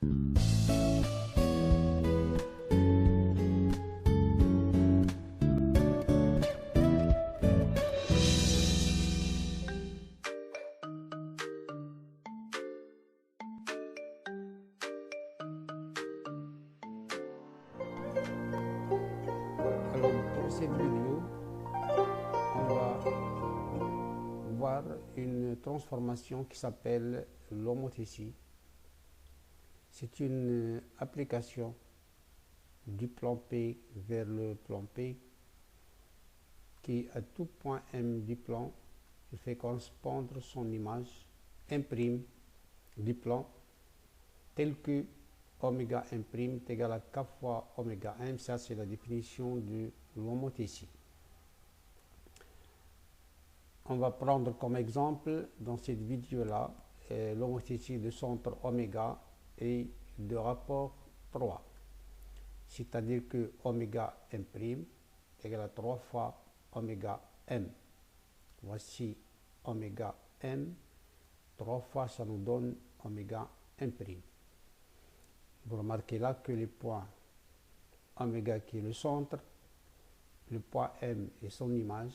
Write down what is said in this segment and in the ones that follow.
Alors, pour cette vidéo, on va voir une transformation qui s'appelle l'homothétie. C'est une application du plan P vers le plan P qui, à tout point M du plan, fait correspondre son image M' du plan tel que oméga M' est égal à K fois oméga M. Ça, c'est la définition de l'homothétie. On va prendre comme exemple dans cette vidéo-là l'homothétie de centre oméga et de rapport 3. C'est-à-dire que oméga M' est égal à 3 fois oméga M. Voici oméga M. 3 fois, ça nous donne oméga M'. Vous remarquez là que les points oméga qui est le centre, le point M et son image,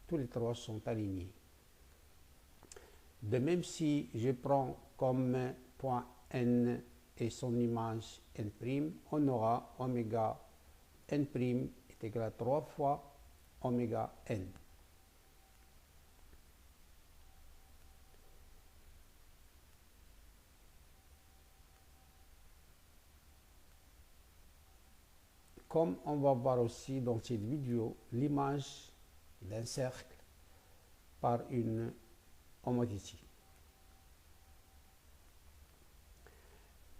tous les trois sont alignés. De même, si je prends comme point N et son image N', on aura oméga N' est égal à 3 fois oméga N. Comme on va voir aussi dans cette vidéo l'image d'un cercle par une homothétie.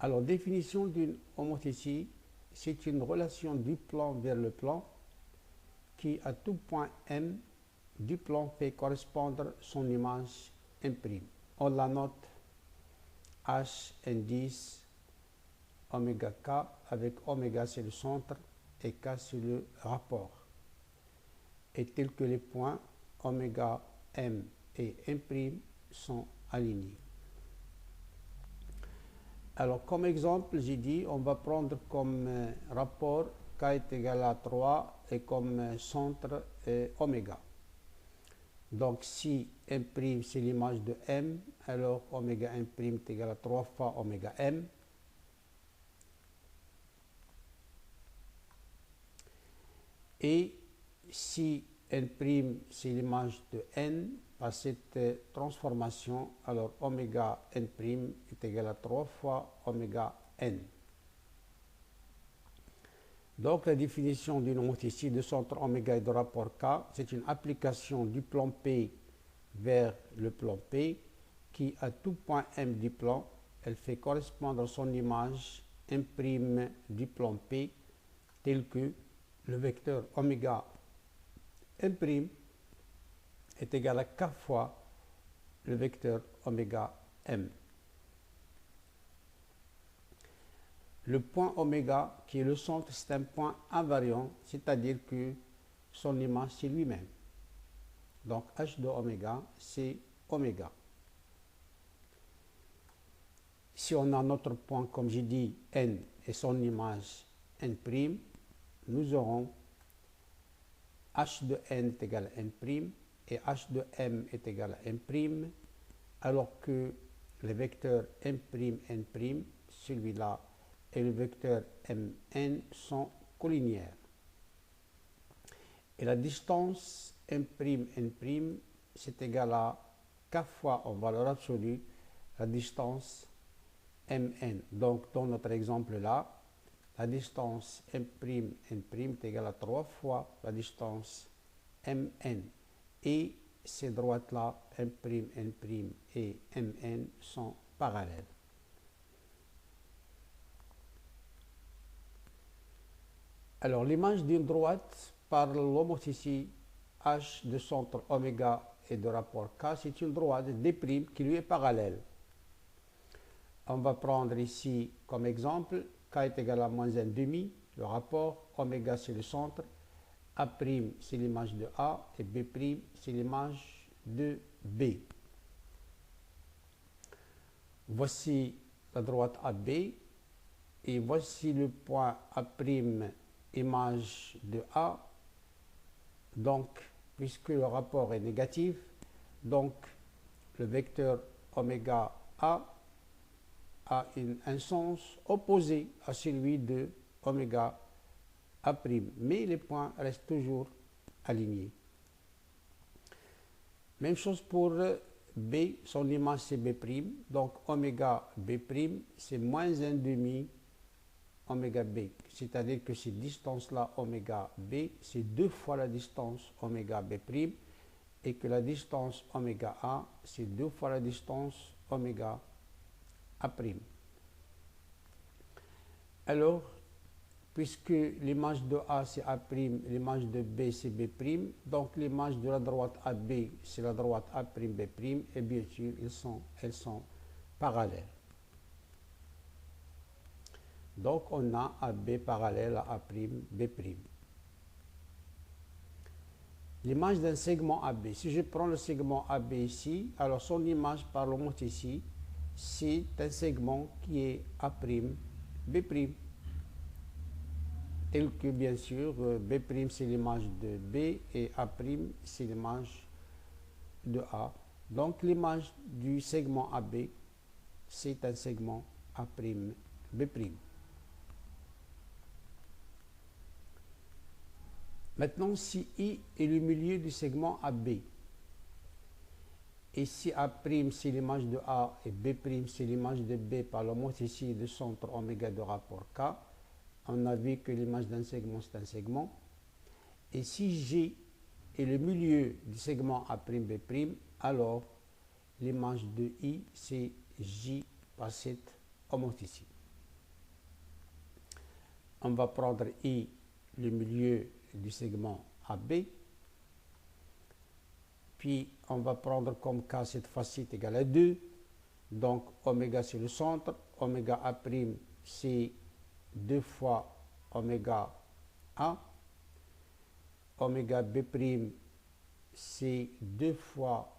Alors, définition d'une homothétie, c'est une relation du plan vers le plan qui, à tout point M du plan, fait correspondre son image M'. On la note H indice oméga K avec oméga c'est le centre et K c'est le rapport. Et tel que les points oméga M et M' sont alignés. Alors, comme exemple, j'ai dit, on va prendre comme rapport K est égal à 3 et comme centre oméga. Donc, si M' c'est l'image de M, alors oméga M' est égal à 3 fois oméga M. Et si N' c'est l'image de N, par cette transformation, alors oméga N' est égal à 3 fois oméga N. Donc la définition d'une homothétie de centre oméga et de rapport K, c'est une application du plan P vers le plan P qui, à tout point M du plan, elle fait correspondre son image M' du plan P tel que le vecteur oméga M' est égal à K fois le vecteur oméga M. Le point oméga, qui est le centre, c'est un point invariant, c'est-à-dire que son image, c'est lui-même. Donc, H de oméga, c'est oméga. Si on a notre point, comme j'ai dit, N et son image N', nous aurons H de N est égal à N' et H de M est égal à M', alors que le vecteur M', N', celui-là, et le vecteur Mn sont collinéaires. Et la distance M', N', c'est égal à K fois en valeur absolue la distance Mn. Donc, dans notre exemple là, la distance M', N' est égale à 3 fois la distance Mn. Et ces droites-là, M', N' et Mn, sont parallèles. Alors, l'image d'une droite par l'homothétie H de centre oméga et de rapport K, c'est une droite D' qui lui est parallèle. On va prendre ici comme exemple K est égal à moins 1,5, le rapport oméga c'est le centre, A' c'est l'image de A et B' c'est l'image de B. Voici la droite AB, et voici le point A' image de A. Donc, puisque le rapport est négatif, donc le vecteur oméga A a un sens opposé à celui de oméga A', mais les points restent toujours alignés. Même chose pour B, son image c'est B', donc oméga B', c'est moins 1/2 oméga B, c'est-à-dire que cette distance-là, oméga B, c'est 2 fois la distance oméga B', et que la distance oméga A, c'est 2 fois la distance oméga A'. Alors, puisque l'image de A c'est A', l'image de B c'est B', donc l'image de la droite AB c'est la droite A', B', et bien sûr elles sont parallèles. Donc on a AB parallèle à A', B'. L'image d'un segment AB, si je prends le segment AB ici, alors son image par l'homothétie, c'est un segment qui est A', B'. Tel que bien sûr B' c'est l'image de B et A' c'est l'image de A. Donc l'image du segment AB, c'est un segment A', B'. Maintenant, si I est le milieu du segment AB, et si A' c'est l'image de A et B' c'est l'image de B par l'homothétie de centre oméga de rapport K, on a vu que l'image d'un segment c'est un segment. Et si G est le milieu du segment A', B', alors l'image de I c'est J par cette homothétie. On va prendre I, le milieu du segment AB, puis on va prendre comme K cette fois-ci est égal à 2, donc oméga c'est le centre, oméga A' c'est 2 fois oméga A, oméga B' c'est 2 fois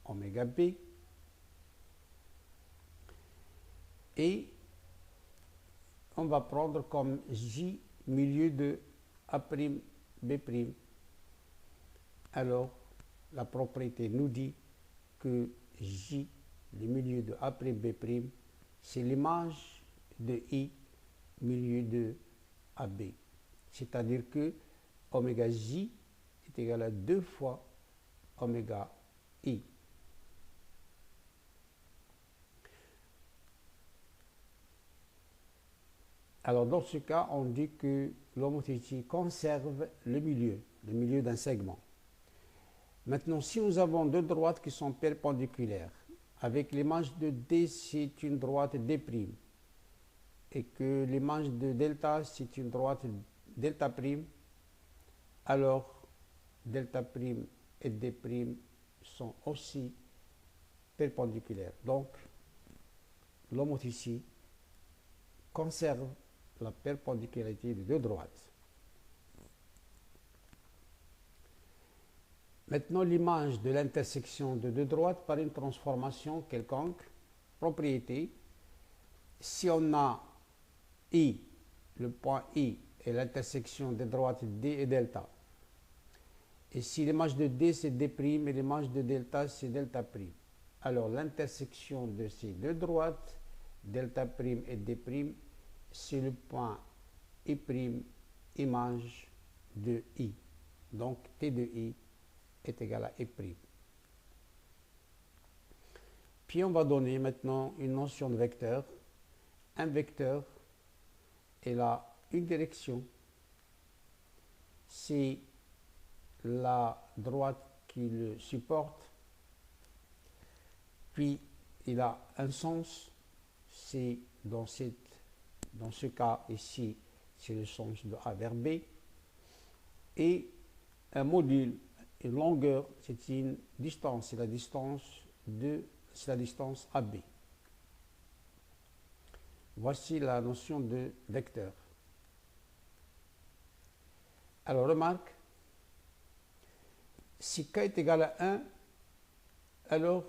oméga B, et on va prendre comme J milieu de A', B'. Alors, la propriété nous dit que J, le milieu de A', B', c'est l'image de I, milieu de AB. C'est-à-dire que oméga J est égal à 2 fois oméga I. Alors, dans ce cas, on dit que l'homothétie conserve le milieu d'un segment. Maintenant, si nous avons deux droites qui sont perpendiculaires, avec l'image de D, c'est une droite D', et que l'image de delta, c'est une droite delta', alors delta' et D' sont aussi perpendiculaires. Donc, l'homothétie conserve la perpendicularité de deux droites. Maintenant, l'image de l'intersection de deux droites par une transformation quelconque, propriété, si on a I, le point I est l'intersection des droites D et delta, et si l'image de D c'est D' et l'image de delta c'est delta', alors l'intersection de ces deux droites, delta' et D', c'est le point I', image de I. Donc T de I est égal à I'. Puis on va donner maintenant une notion de vecteur. Un vecteur est a une direction. C'est la droite qui le supporte. Puis il a un sens. C'est dans ce cas ici, c'est le sens de A vers B. Et un module, une longueur, c'est une distance, c'est la distance AB. Voici la notion de vecteur. Alors remarque, si K est égal à 1, alors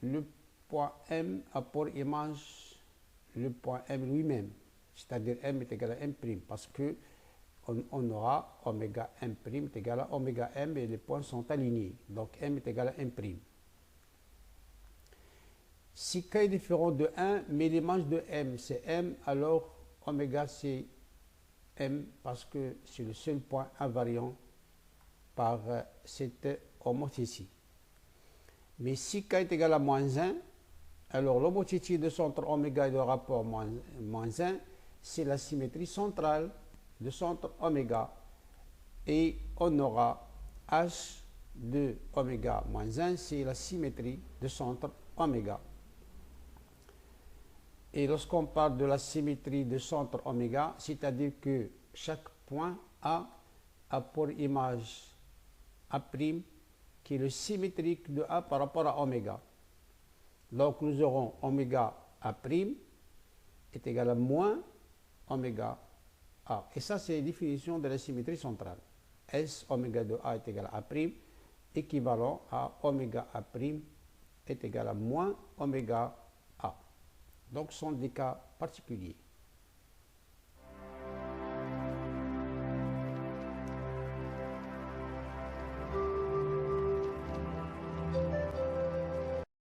le point M a pour image le point M lui-même, c'est-à-dire M est égal à M', parce que on aura oméga M' est égal à oméga M et les points sont alignés. Donc M est égal à M'. Si K est différent de 1, mais l'image de M c'est M, alors oméga c'est M parce que c'est le seul point invariant par cette homothétie. Mais si K est égal à moins 1, alors l'homothétie de centre oméga et de rapport moins 1, c'est la symétrie centrale de centre oméga. Et on aura H de oméga moins 1, c'est la symétrie de centre oméga. Et lorsqu'on parle de la symétrie de centre oméga, c'est-à-dire que chaque point A a pour image A' qui est le symétrique de A par rapport à oméga. Donc nous aurons oméga A' est égal à moins oméga A. Et ça, c'est la définition de la symétrie centrale. S oméga de A est égal à A', équivalent à oméga A' est égal à moins oméga A. Donc ce sont des cas particuliers.